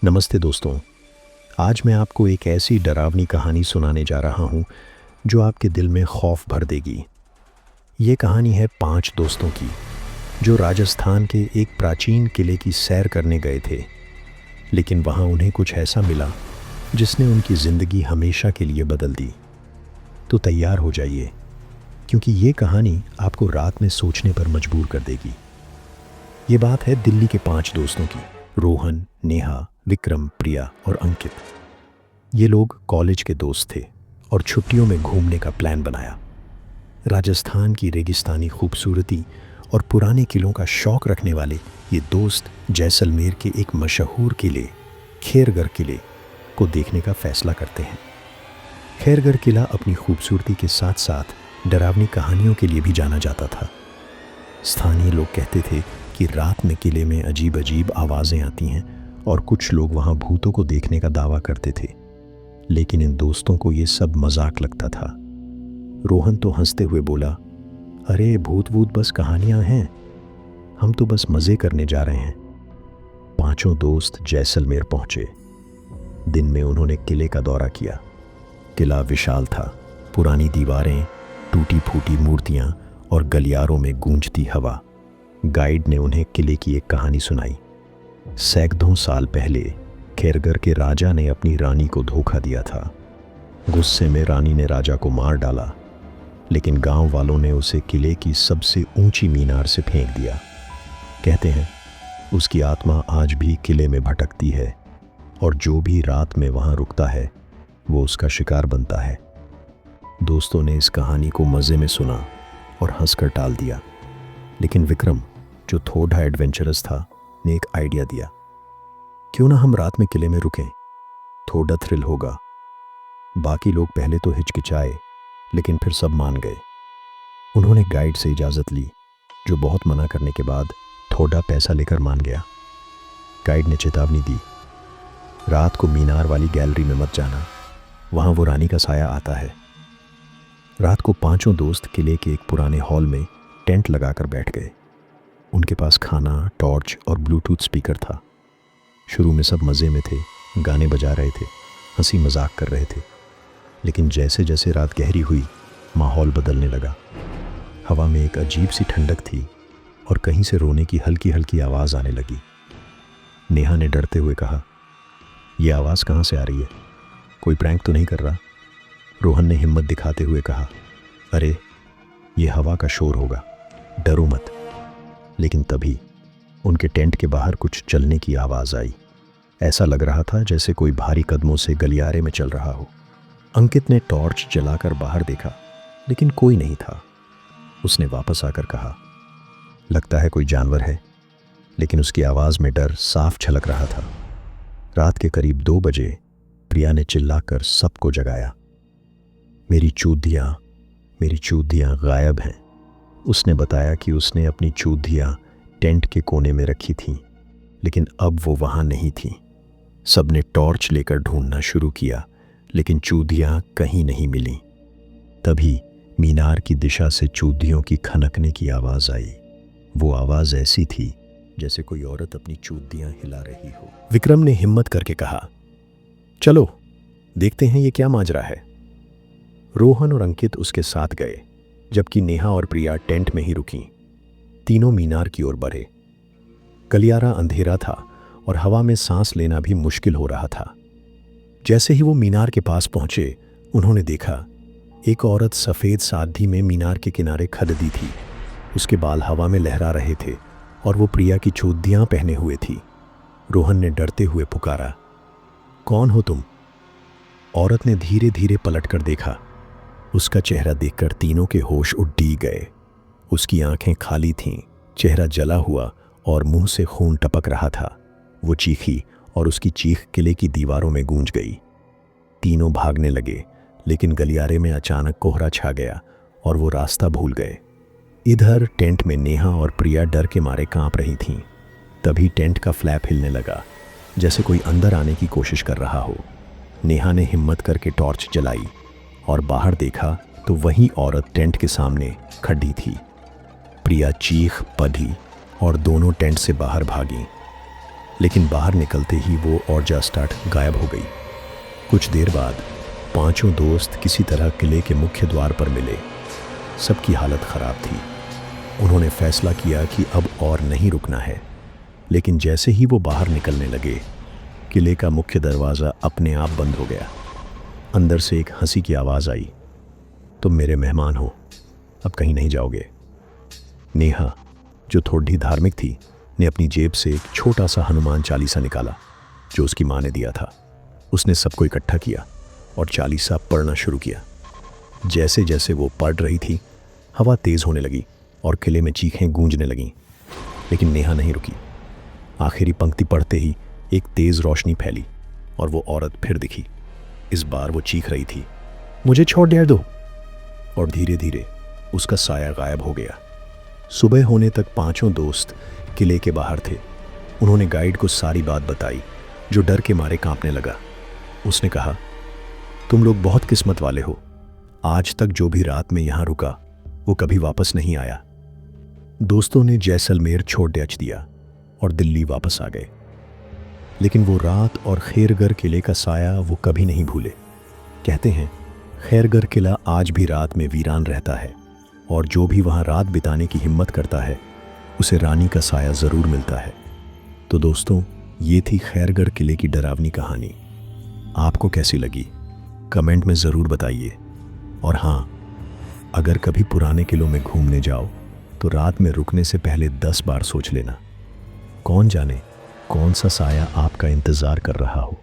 नमस्ते दोस्तों। आज मैं आपको एक ऐसी डरावनी कहानी सुनाने जा रहा हूँ जो आपके दिल में खौफ भर देगी। ये कहानी है 5 दोस्तों की जो राजस्थान के एक प्राचीन किले की सैर करने गए थे। लेकिन वहाँ उन्हें कुछ ऐसा मिला जिसने उनकी ज़िंदगी हमेशा के लिए बदल दी। तो तैयार हो जाइए, क्योंकि ये कहानी आपको रात में सोचने पर मजबूर कर देगी। ये बात है दिल्ली के 5 दोस्तों की, रोहन, नेहा, विक्रम, प्रिया और अंकित। ये लोग कॉलेज के दोस्त थे और छुट्टियों में घूमने का प्लान बनाया। राजस्थान की रेगिस्तानी खूबसूरती और पुराने किलों का शौक रखने वाले ये दोस्त जैसलमेर के एक मशहूर किले खैरगढ़ किले को देखने का फैसला करते हैं। खैरगढ़ किला अपनी खूबसूरती के साथ साथ डरावनी कहानियों के लिए भी जाना जाता था। स्थानीय लोग कहते थे कि रात में किले में अजीब अजीब आवाज़ें आती हैं और कुछ लोग वहाँ भूतों को देखने का दावा करते थे। लेकिन इन दोस्तों को ये सब मजाक लगता था। रोहन तो हंसते हुए बोला, अरे भूत वूत बस कहानियाँ हैं, हम तो बस मज़े करने जा रहे हैं। 5 दोस्त जैसलमेर पहुँचे। दिन में उन्होंने किले का दौरा किया। किला विशाल था, पुरानी दीवारें, टूटी फूटी मूर्तियाँ और गलियारों में गूंजती हवा। गाइड ने उन्हें किले की एक कहानी सुनाई। सैकड़ों साल पहले खैरगढ़ के राजा ने अपनी रानी को धोखा दिया था। गुस्से में रानी ने राजा को मार डाला, लेकिन गांव वालों ने उसे किले की सबसे ऊंची मीनार से फेंक दिया। कहते हैं उसकी आत्मा आज भी किले में भटकती है और जो भी रात में वहां रुकता है वो उसका शिकार बनता है। दोस्तों ने इस कहानी को मज़े में सुना और हंसकर टाल दिया, लेकिन विक्रम, जो थोड़ा एडवेंचरस था, ने एक आइडिया दिया। क्यों ना हम रात में किले में रुकें, थोड़ा थ्रिल होगा। बाकी लोग पहले तो हिचकिचाए, लेकिन फिर सब मान गए। उन्होंने गाइड से इजाज़त ली, जो बहुत मना करने के बाद थोड़ा पैसा लेकर मान गया। गाइड ने चेतावनी दी, रात को मीनार वाली गैलरी में मत जाना, वहाँ वो रानी का साया आता है। रात को 5 दोस्त किले के एक पुराने हॉल में टेंट लगाकर बैठ गए। उनके पास खाना, टॉर्च और ब्लूटूथ स्पीकर था। शुरू में सब मज़े में थे, गाने बजा रहे थे, हंसी मजाक कर रहे थे। लेकिन जैसे जैसे रात गहरी हुई, माहौल बदलने लगा। हवा में एक अजीब सी ठंडक थी और कहीं से रोने की हल्की हल्की आवाज़ आने लगी। नेहा ने डरते हुए कहा, यह आवाज़ कहाँ से आ रही है? कोई प्रैंक तो नहीं कर रहा? रोहन ने हिम्मत दिखाते हुए कहा, अरे ये हवा का शोर होगा, डरो मत। लेकिन तभी उनके टेंट के बाहर कुछ चलने की आवाज़ आई। ऐसा लग रहा था जैसे कोई भारी कदमों से गलियारे में चल रहा हो। अंकित ने टॉर्च जलाकर बाहर देखा, लेकिन कोई नहीं था। उसने वापस आकर कहा, लगता है कोई जानवर है, लेकिन उसकी आवाज़ में डर साफ झलक रहा था। रात के करीब 2 बजे प्रिया ने चिल्लाकर सबको जगाया, मेरी चूतियाँ गायब हैं। उसने बताया कि उसने अपनी चूतियाँ टेंट के कोने में रखी थीं, लेकिन अब वो वहाँ नहीं थीं। सबने टॉर्च लेकर ढूंढना शुरू किया, लेकिन चूतियाँ कहीं नहीं मिलीं। तभी मीनार की दिशा से चूतियों की खनकने की आवाज़ आई। वो आवाज़ ऐसी थी जैसे कोई औरत अपनी चूतियाँ हिला रही हो। विक्रम ने हिम्मत करके कहा, चलो देखते हैं ये क्या माजरा है। रोहन और अंकित उसके साथ गए, जबकि नेहा और प्रिया टेंट में ही रुकीं। तीनों मीनार की ओर बढ़े। गलियारा अंधेरा था और हवा में सांस लेना भी मुश्किल हो रहा था। जैसे ही वो मीनार के पास पहुंचे, उन्होंने देखा एक औरत सफ़ेद सादगी में मीनार के किनारे खड़ी थी। उसके बाल हवा में लहरा रहे थे और वो प्रिया की चूड़ियाँ पहने हुए थी। रोहन ने डरते हुए पुकारा, कौन हो तुम? औरत ने धीरे धीरे पलटकर देखा। उसका चेहरा देखकर तीनों के होश उड़ गए। उसकी आंखें खाली थीं, चेहरा जला हुआ और मुंह से खून टपक रहा था। वो चीखी और उसकी चीख किले की दीवारों में गूंज गई। तीनों भागने लगे, लेकिन गलियारे में अचानक कोहरा छा गया और वो रास्ता भूल गए। इधर टेंट में नेहा और प्रिया डर के मारे कांप रही थीं। तभी टेंट का फ्लैप हिलने लगा, जैसे कोई अंदर आने की कोशिश कर रहा हो। नेहा ने हिम्मत करके टॉर्च जलाई और बाहर देखा तो वही औरत टेंट के सामने खड़ी थी। प्रिया चीख पड़ी और दोनों टेंट से बाहर भागी। लेकिन बाहर निकलते ही वो और जा स्टार्ट गायब हो गई। कुछ देर बाद पांचों दोस्त किसी तरह किले के मुख्य द्वार पर मिले। सबकी हालत खराब थी। उन्होंने फैसला किया कि अब और नहीं रुकना है। लेकिन जैसे ही वो बाहर निकलने लगे, किले का मुख्य दरवाज़ा अपने आप बंद हो गया। अंदर से एक हंसी की आवाज़ आई, तुम मेरे मेहमान हो, अब कहीं नहीं जाओगे। नेहा, जो थोड़ी धार्मिक थी, ने अपनी जेब से एक छोटा सा हनुमान चालीसा निकाला जो उसकी माँ ने दिया था। उसने सबको इकट्ठा किया और चालीसा पढ़ना शुरू किया। जैसे जैसे वो पढ़ रही थी, हवा तेज़ होने लगी और किले में चीखें गूंजने लगीं। लेकिन नेहा नहीं रुकी। आखिरी पंक्ति पढ़ते ही एक तेज़ रोशनी फैली और वो औरत फिर दिखी। इस बार वो चीख रही थी, मुझे छोड़ दो। और धीरे धीरे उसका साया गायब हो गया। सुबह होने तक पांचों दोस्त किले के बाहर थे। उन्होंने गाइड को सारी बात बताई, जो डर के मारे कांपने लगा। उसने कहा, तुम लोग बहुत किस्मत वाले हो। आज तक जो भी रात में यहाँ रुका वो कभी वापस नहीं आया। दोस्तों ने जैसलमेर छोड़ दिया और दिल्ली वापस आ गए। लेकिन वो रात और खैरगढ़ किले का साया वो कभी नहीं भूले। कहते हैं खैरगढ़ किला आज भी रात में वीरान रहता है, और जो भी वहाँ रात बिताने की हिम्मत करता है उसे रानी का साया ज़रूर मिलता है। तो दोस्तों, ये थी खैरगढ़ किले की डरावनी कहानी। आपको कैसी लगी कमेंट में ज़रूर बताइए। और हाँ, अगर कभी पुराने किलों में घूमने जाओ तो रात में रुकने से पहले 10 बार सोच लेना। कौन जाने कौन सा साया आपका इंतज़ार कर रहा हो।